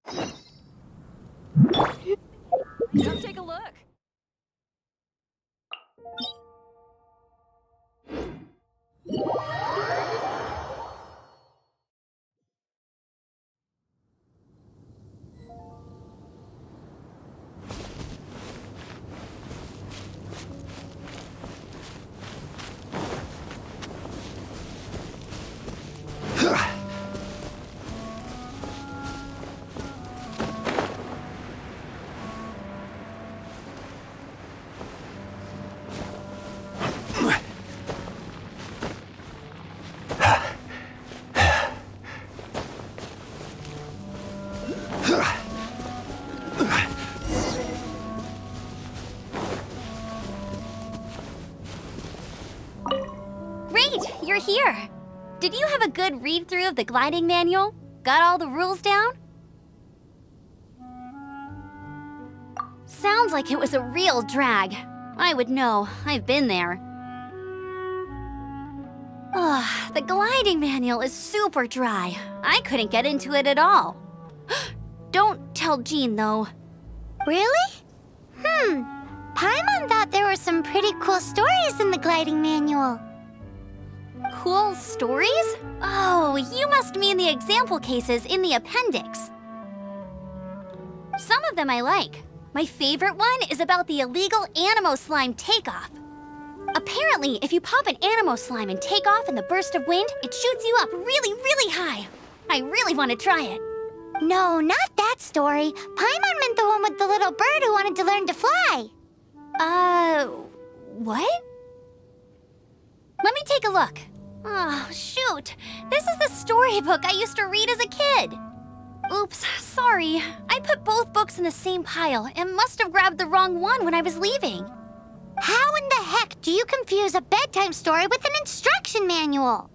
Come take a look. Great, you're here. Did you have a good read-through of the gliding manual? Got all the rules down? Sounds like it was a real drag. I would know, I've been there. Ugh, the gliding manual is super dry. I couldn't get into it at all. Don't tell Jean, though. Really? Paimon thought there were some pretty cool stories in the gliding manual. Cool stories? Oh, you must mean the example cases in the appendix. Some of them I like. My favorite one is about the illegal Animo slime takeoff. Apparently, if you pop an Animo slime and take off in the burst of wind, it shoots you up really, really high. I really want to try it. No, not that story. Paimon meant the one with the little bird who wanted to learn to fly. What? Let me take a look. Oh, shoot. This is the storybook I used to read as a kid. Oops, sorry. I put both books in the same pile and must have grabbed the wrong one when I was leaving. How in the heck do you confuse a bedtime story with an instruction manual?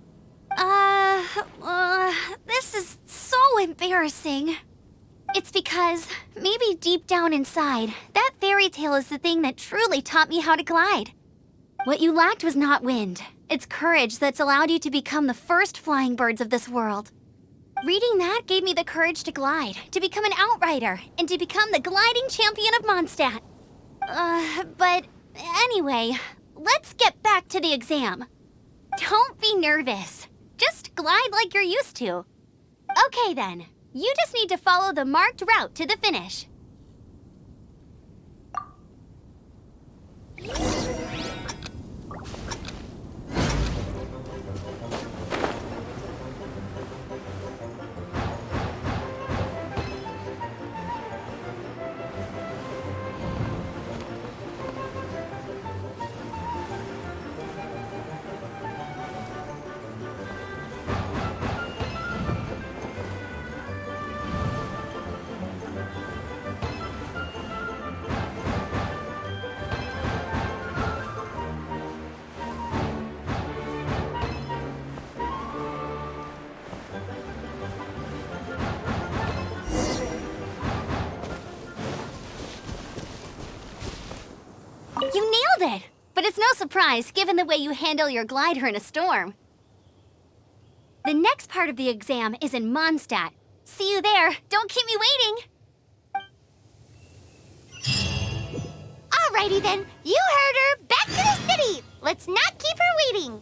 This is so embarrassing. It's because, maybe deep down inside, that fairy tale is the thing that truly taught me how to glide. What you lacked was not wind. It's courage that's allowed you to become the first flying birds of this world. Reading that gave me the courage to glide, to become an outrider, and to become the gliding champion of Mondstadt. But anyway, let's get back to the exam. Don't be nervous. Just glide like you're used to. Okay then, you just need to follow the marked route to the finish. You nailed it! But it's no surprise, given the way you handle your glider in a storm. The next part of the exam is in Mondstadt. See you there. Don't keep me waiting. Alrighty then, you heard her. Back to the city. Let's not keep her waiting.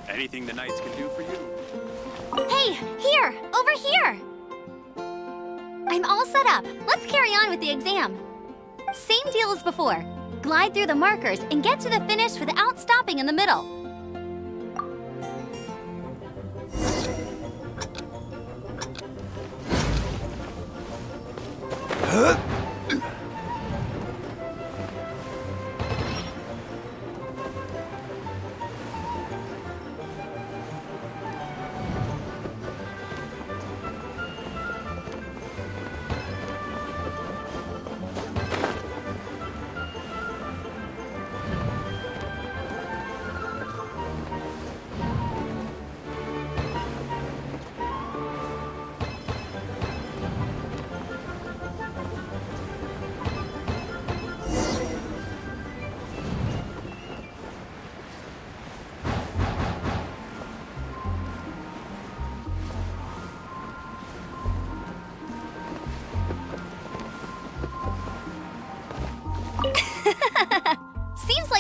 Anything the Knights can do for you? Hey, here! Over here! I'm all set up. Let's carry on with the exam. Same deal as before. Glide through the markers and get to the finish without stopping in the middle.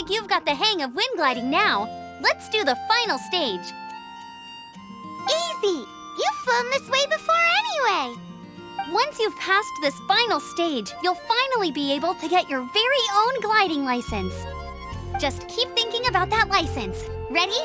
like you've got the hang of wind gliding now. Let's do the final stage. Easy! You've flown this way before anyway! Once you've passed this final stage, you'll finally be able to get your very own gliding license. Just keep thinking about that license. Ready?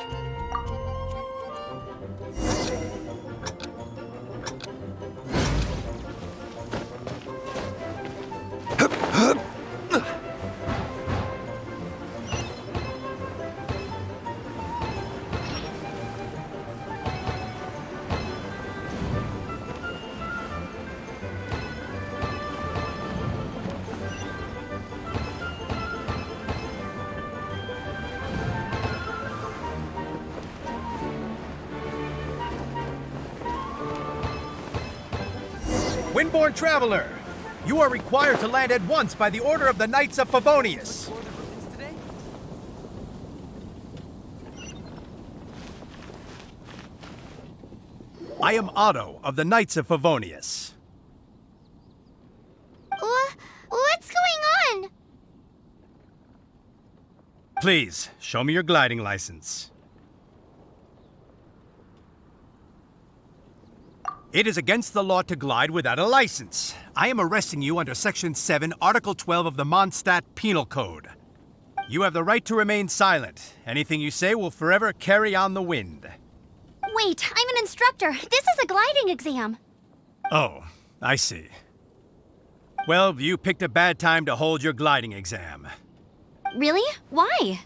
Windborne Traveler, you are required to land at once by the order of the Knights of Favonius. I am Otto of the Knights of Favonius. What's going on? Please, show me your gliding license. It is against the law to glide without a license. I am arresting you under Section 7, Article 12 of the Mondstadt Penal Code. You have the right to remain silent. Anything you say will forever carry on the wind. Wait, I'm an instructor. This is a gliding exam. Oh, I see. Well, you picked a bad time to hold your gliding exam. Really? Why?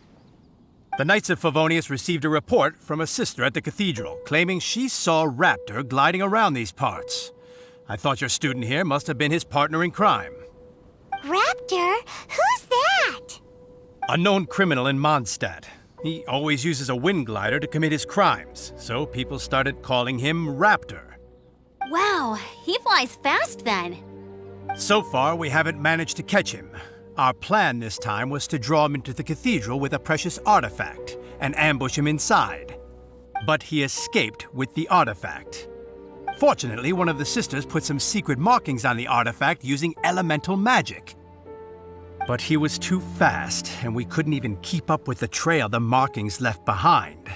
The Knights of Favonius received a report from a sister at the cathedral claiming she saw Raptor gliding around these parts. I thought your student here must have been his partner in crime. Raptor? Who's that? A known criminal in Mondstadt. He always uses a wind glider to commit his crimes, so people started calling him Raptor. Wow, he flies fast then. So far, we haven't managed to catch him. Our plan this time was to draw him into the cathedral with a precious artifact and ambush him inside. But he escaped with the artifact. Fortunately, one of the sisters put some secret markings on the artifact using elemental magic. But he was too fast, and we couldn't even keep up with the trail the markings left behind.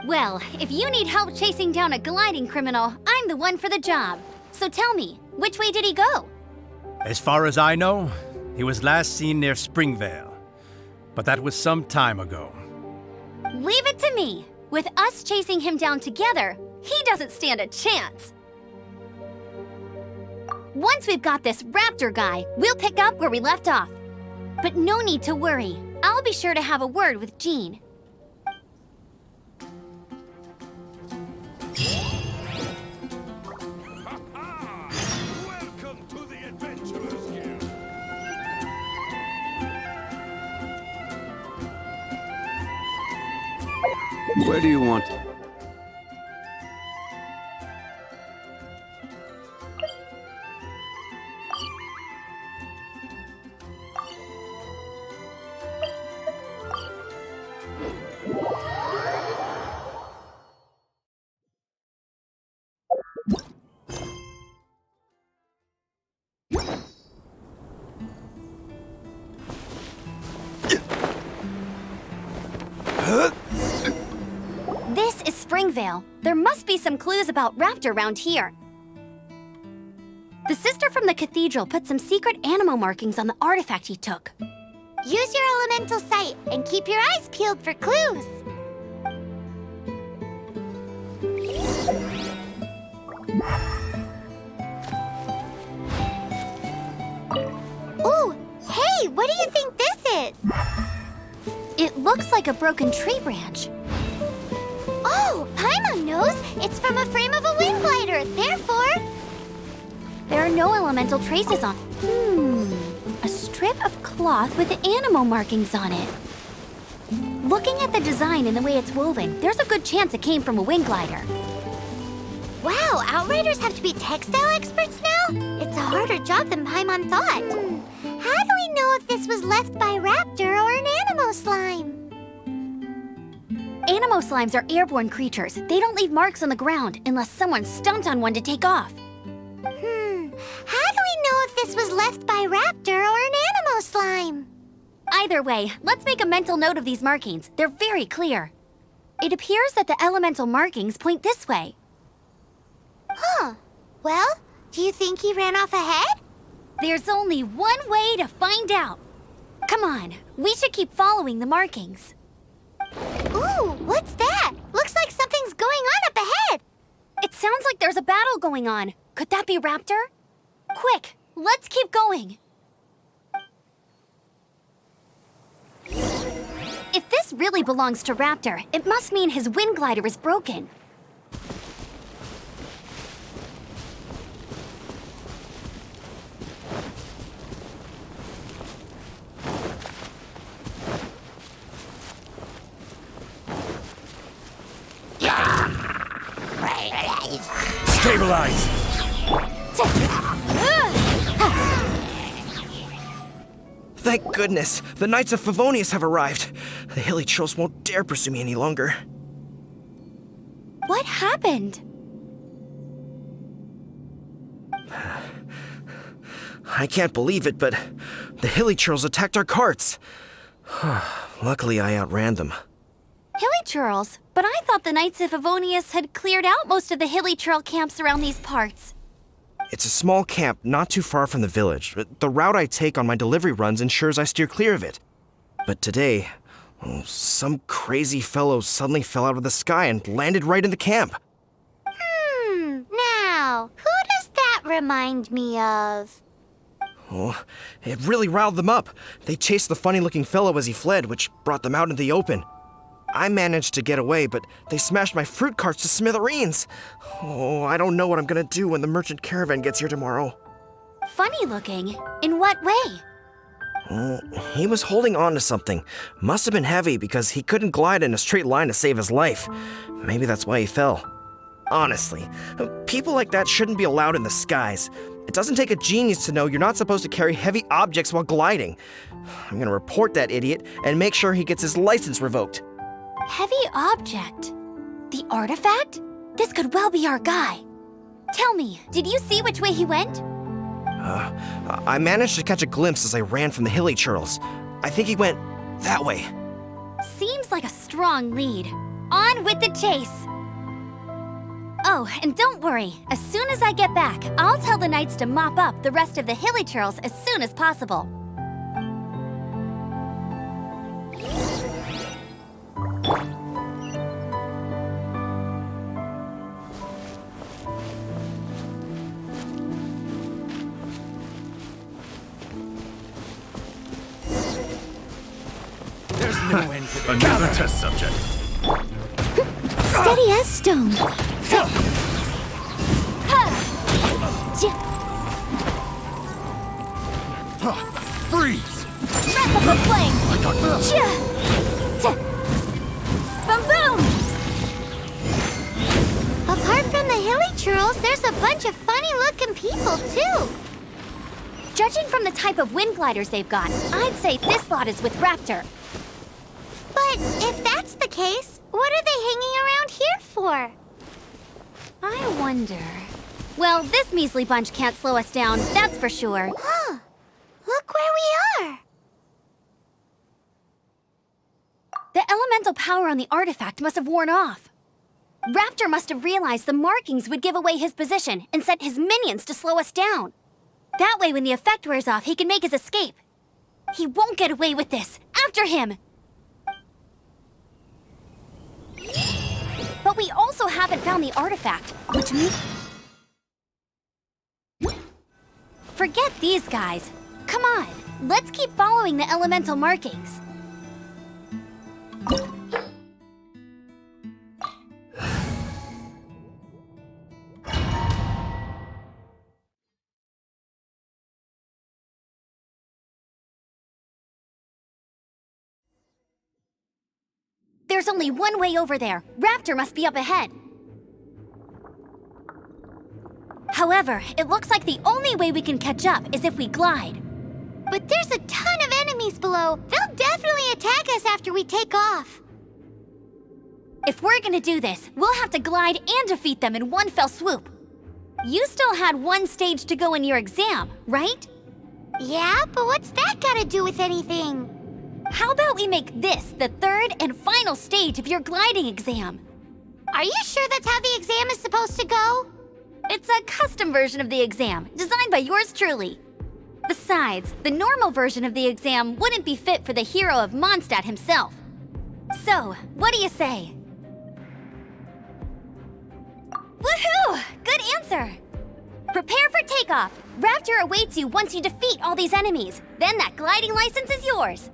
Well, if you need help chasing down a gliding criminal, I'm the one for the job. So tell me, which way did he go? As far as I know, he was last seen near Springvale. But that was some time ago. Leave it to me. With us chasing him down together, he doesn't stand a chance. Once we've got this Raptor guy, we'll pick up where we left off. But no need to worry. I'll be sure to have a word with Jean. Welcome to the Adventurers Guild. Where do you want? This is Springvale. There must be some clues about Raptor around here. The sister from the cathedral put some secret animal markings on the artifact he took. Use your elemental sight and keep your eyes peeled for clues. Ooh, hey, what do you think this is? It looks like a broken tree branch. Oh, Paimon knows. It's from a frame of a wind glider. Therefore, There are no elemental traces on. A strip of cloth with animal markings on it. Looking at the design and the way it's woven, there's a good chance it came from a wind glider. wow, Outriders have to be textile experts now? It's a harder job than Paimon thought. How do we know if this was left by Raptor or an animal slime? Animo slimes are airborne creatures. They don't leave marks on the ground unless someone stomped on one to take off. How do we know if this was left by Raptor or an animal slime? Either way, let's make a mental note of these markings. They're very clear. It appears that the elemental markings point this way. Huh. Well, do you think he ran off ahead? There's only one way to find out. Come on, we should keep following the markings. Ooh, what's that? Looks like something's going on up ahead. It sounds like there's a battle going on. Could that be Raptor? Quick, let's keep going. If this really belongs to Raptor, it must mean his wind glider is broken. Stabilize! Thank goodness, the Knights of Favonius have arrived. The hilly trolls won't dare pursue me any longer. What happened? I can't believe it, but the hilly trolls attacked our carts. Luckily, I outran them. Hilly Churls? But I thought the Knights of Favonius had cleared out most of the Hilly Churl camps around these parts. It's a small camp not too far from the village. The route I take on my delivery runs ensures I steer clear of it. But today, some crazy fellow suddenly fell out of the sky and landed right in the camp. Now, who does that remind me of? Oh, it really riled them up. They chased the funny-looking fellow as he fled, which brought them out into the open. I managed to get away, but they smashed my fruit carts to smithereens. Oh, I don't know what I'm gonna do when the merchant caravan gets here tomorrow. Funny looking? In what way? He was holding on to something. Must have been heavy because he couldn't glide in a straight line to save his life. Maybe that's why he fell. Honestly, people like that shouldn't be allowed in the skies. It doesn't take a genius to know you're not supposed to carry heavy objects while gliding. I'm gonna report that idiot and make sure he gets his license revoked. Heavy object? The artifact? This could well be our guy. Tell me, did you see which way he went? I managed to catch a glimpse as I ran from the hilly churls. I think he went that way. Seems like a strong lead. On with the chase! Oh, and don't worry. As soon as I get back, I'll tell the Knights to mop up the rest of the hilly churls as soon as possible. There's no end to this. Another test subject. Steady as stone. Freeze! Wrap up a flame! I got this. Boom boom! Apart from the hilly churls, there's a bunch of funny-looking people, too. Judging from the type of wind gliders they've got, I'd say this lot is with Raptor. But if that's the case, what are they hanging around here for? I wonder... Well, this measly bunch can't slow us down, that's for sure. Huh. Look where we are. The elemental power on the artifact must have worn off. Raptor must have realized the markings would give away his position and sent his minions to slow us down. That way, when the effect wears off, he can make his escape. He won't get away with this. After him! But we also haven't found the artifact, which means... Forget these guys. Come on, let's keep following the elemental markings. There's only one way over there. Raptor must be up ahead. However, it looks like the only way we can catch up is if we glide. But there's a ton of enemies below. They'll definitely attack us after we take off. If we're gonna do this, we'll have to glide and defeat them in one fell swoop. You still had one stage to go in your exam, right? Yeah, but what's that got to do with anything? How about we make this the third and final stage of your gliding exam? Are you sure that's how the exam is supposed to go? It's a custom version of the exam, designed by yours truly. Besides, the normal version of the exam wouldn't be fit for the hero of Mondstadt himself. So, what do you say? Woohoo! Good answer! Prepare for takeoff. Raptor awaits you once you defeat all these enemies. Then that gliding license is yours.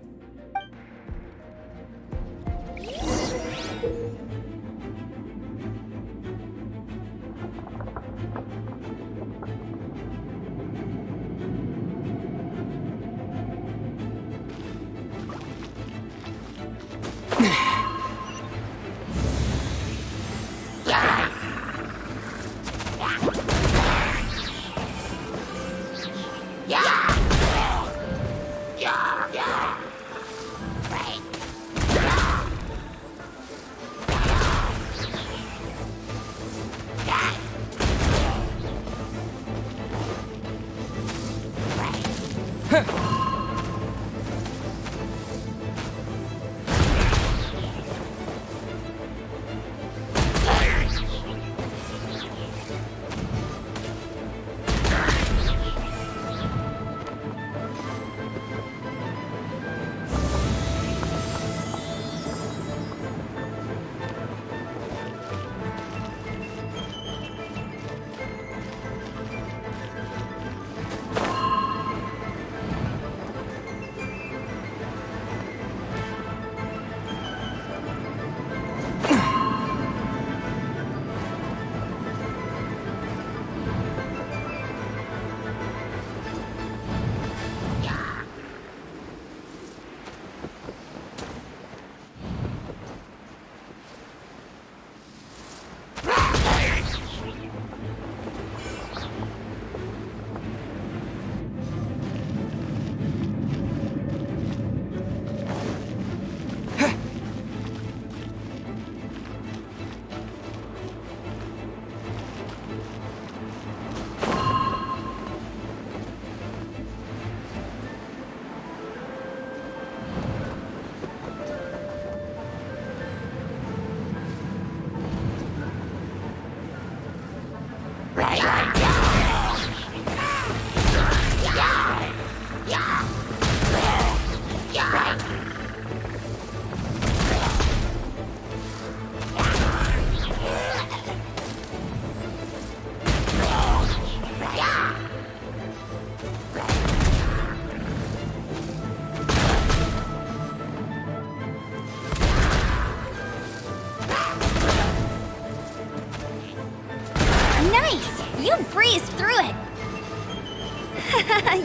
You breezed through it!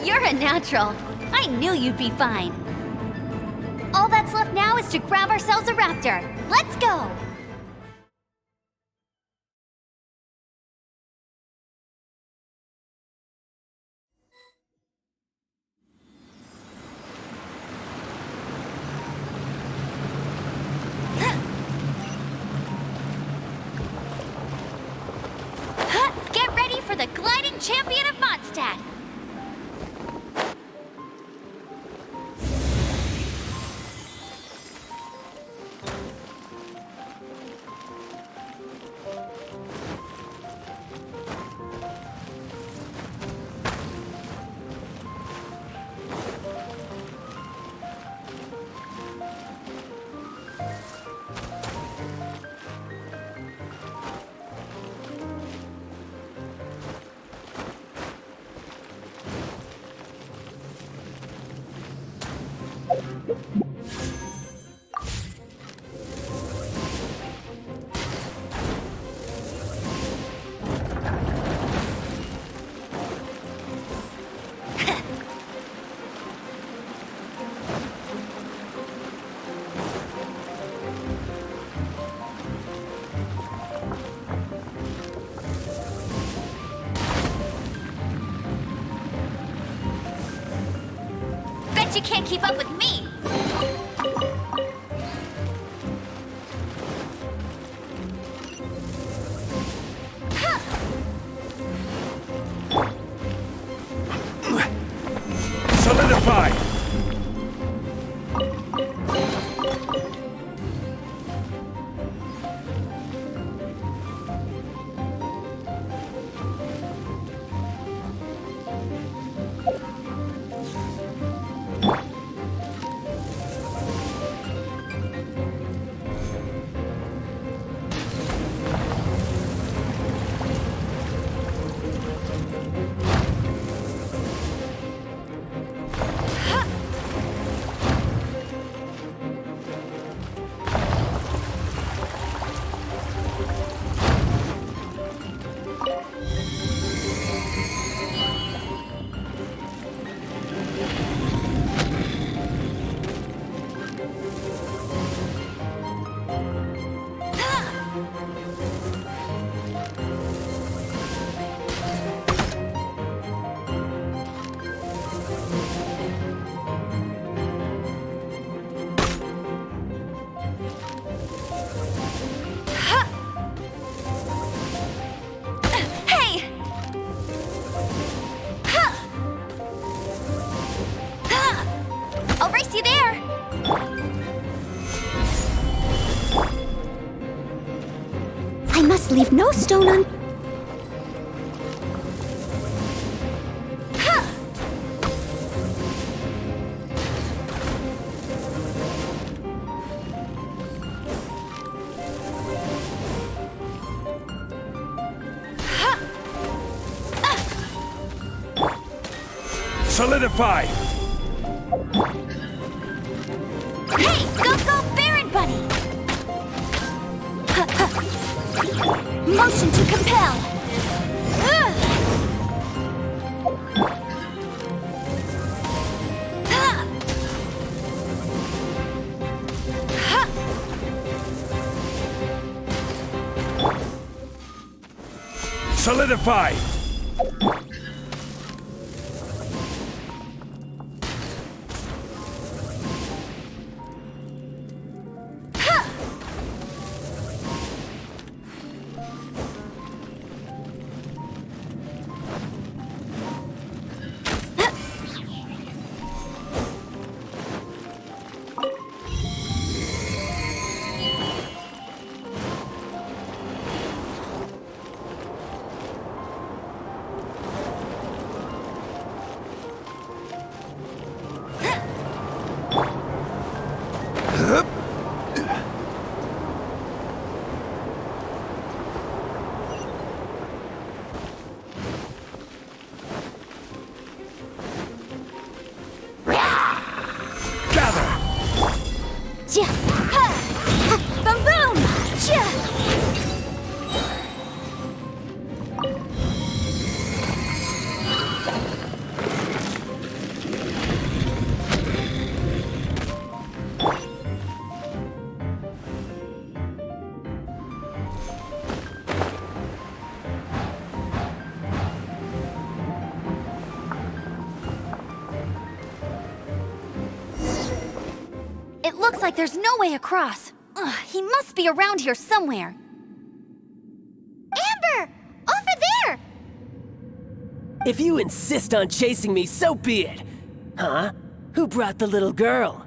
You're a natural. I knew you'd be fine. All that's left now is to grab ourselves a raptor. Let's go! Get ready for the gliding champion of Mondstadt! Bet you can't keep up with me! Solidify! must leave no stone un... Solidify! Hey, go, Baron Bunny! Motion to compel! Solidify! Ja! Ha! Boom boom! Ja! It looks like there's no way across. Ugh, he must be around here somewhere. Amber! Over there! If you insist on chasing me, so be it. Huh? Who brought the little girl?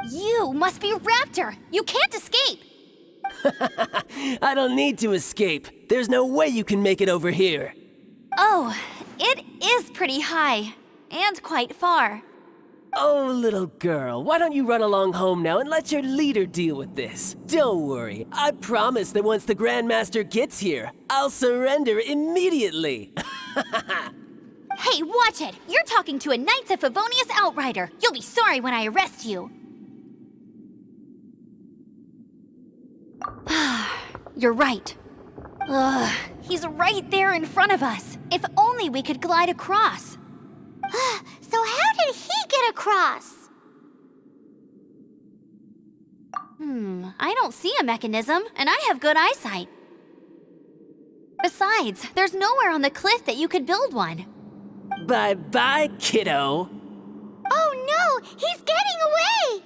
You must be Raptor. You can't escape. I don't need to escape. There's no way you can make it over here. Oh, it is pretty high. And quite far. Oh, little girl, why don't you run along home now and let your leader deal with this? Don't worry, I promise that once the Grandmaster gets here, I'll surrender immediately. Hey, watch it! You're talking to a Knights of Favonius outrider. You'll be sorry when I arrest you. You're right. Ugh, he's right there in front of us. If only we could glide across. So how did he get across? I don't see a mechanism, and I have good eyesight. Besides, there's nowhere on the cliff that you could build one. Bye-bye, kiddo. Oh no! He's getting away!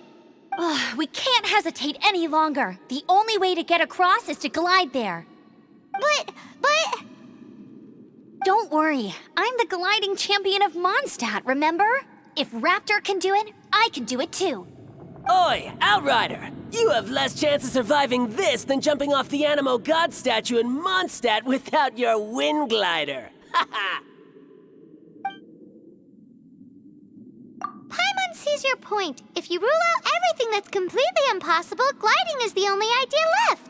Ugh, we can't hesitate any longer. The only way to get across is to glide there. But... Don't worry, I'm the gliding champion of Mondstadt, remember? If Raptor can do it, I can do it too. Oi, Outrider! You have less chance of surviving this than jumping off the Animo God statue in Mondstadt without your wind glider. Haha! Paimon sees your point. If you rule out everything that's completely impossible, gliding is the only idea left.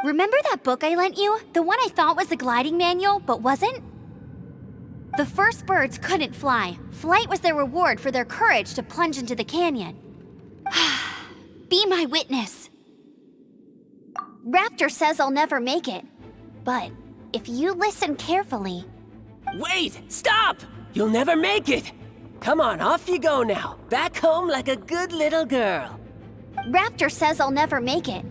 Remember that book I lent you? The one I thought was the gliding manual, but wasn't? The first birds couldn't fly. Flight was their reward for their courage to plunge into the canyon. Be my witness. Raptor says I'll never make it. But if you listen carefully... Wait! Stop! You'll never make it! Come on, off you go now. Back home like a good little girl. Raptor says I'll never make it.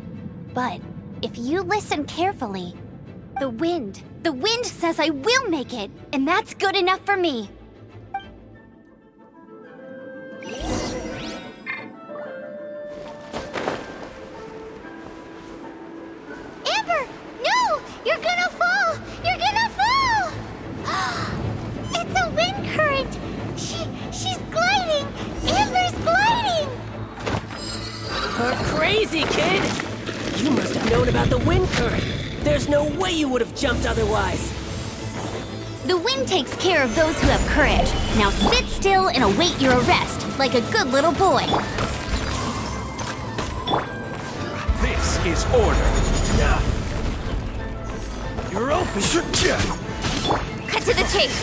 But if you listen carefully, the wind says I will make it, and that's good enough for me. Amber! No! You're gonna fall! You're gonna fall! It's a wind current! She's gliding! Amber's gliding! You're crazy, kid! You must have known about the wind current. There's no way you would have jumped otherwise. The wind takes care of those who have courage. Now sit still and await your arrest, like a good little boy. This is order. You're open. Cut to the chase.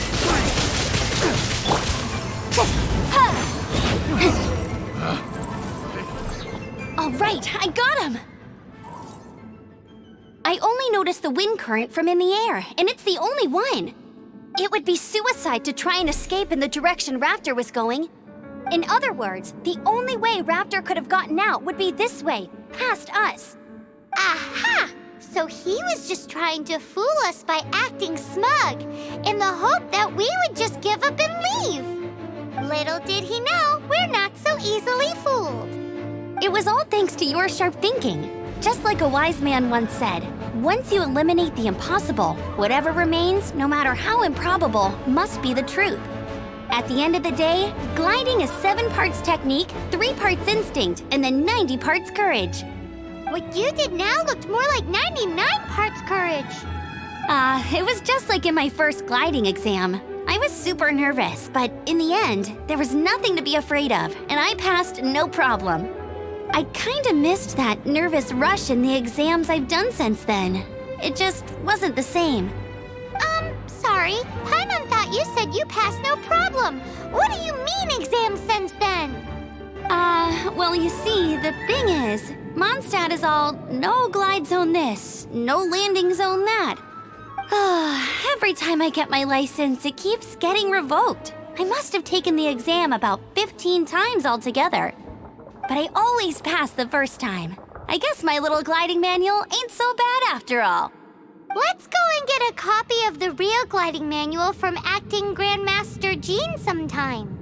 All right, I got him. I only noticed the wind current from in the air, and it's the only one. It would be suicide to try and escape in the direction Raptor was going. In other words, the only way Raptor could have gotten out would be this way, past us. Aha! So he was just trying to fool us by acting smug, in the hope that we would just give up and leave. Little did he know, we're not so easily fooled. It was all thanks to your sharp thinking. Just like a wise man once said, once you eliminate the impossible, whatever remains, no matter how improbable, must be the truth. At the end of the day, gliding is 7 parts technique, 3 parts instinct, and then 90 parts courage. What you did now looked more like 99 parts courage. It was just like in my first gliding exam. I was super nervous, but in the end, there was nothing to be afraid of, and I passed no problem. I kinda missed that nervous rush in the exams I've done since then. It just wasn't the same. Sorry. Paimon thought you said you passed no problem. What do you mean exam since then? Well, you see, the thing is, Mondstadt is all no glide zone this, no landing zone that. Every time I get my license, it keeps getting revoked. I must have taken the exam about 15 times altogether. But I always pass the first time. I guess my little gliding manual ain't so bad after all. Let's go and get a copy of the real gliding manual from acting Grandmaster Jean sometime.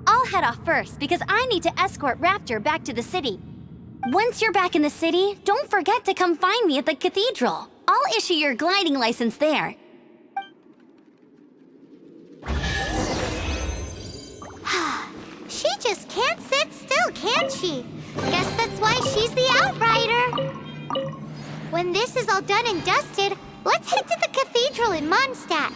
I'll head off first because I need to escort Raptor back to the city. Once you're back in the city, don't forget to come find me at the cathedral. I'll issue your gliding license there. She just can't sit still, can she? Guess that's why she's the outrider. When this is all done and dusted, let's head to the cathedral in Mondstadt.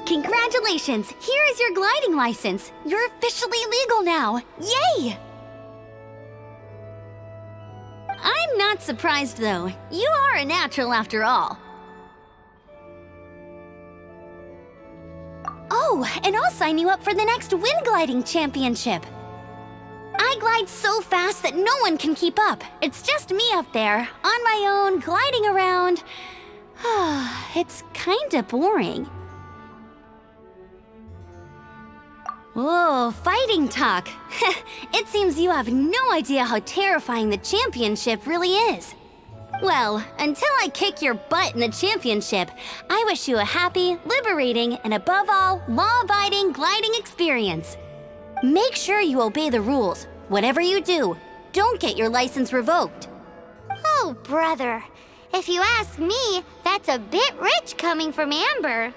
Congratulations! Here is your gliding license. You're officially legal now. Yay! I'm not surprised, though. You are a natural after all. Oh, and I'll sign you up for the next wind gliding championship. I glide so fast that no one can keep up. It's just me up there, on my own, gliding around. It's kinda boring. Whoa, fighting talk. It seems you have no idea how terrifying the championship really is. Well, until I kick your butt in the championship, I wish you a happy, liberating, and above all, law-abiding gliding experience. Make sure you obey the rules. Whatever you do, don't get your license revoked. Oh, brother. If you ask me, that's a bit rich coming from Amber.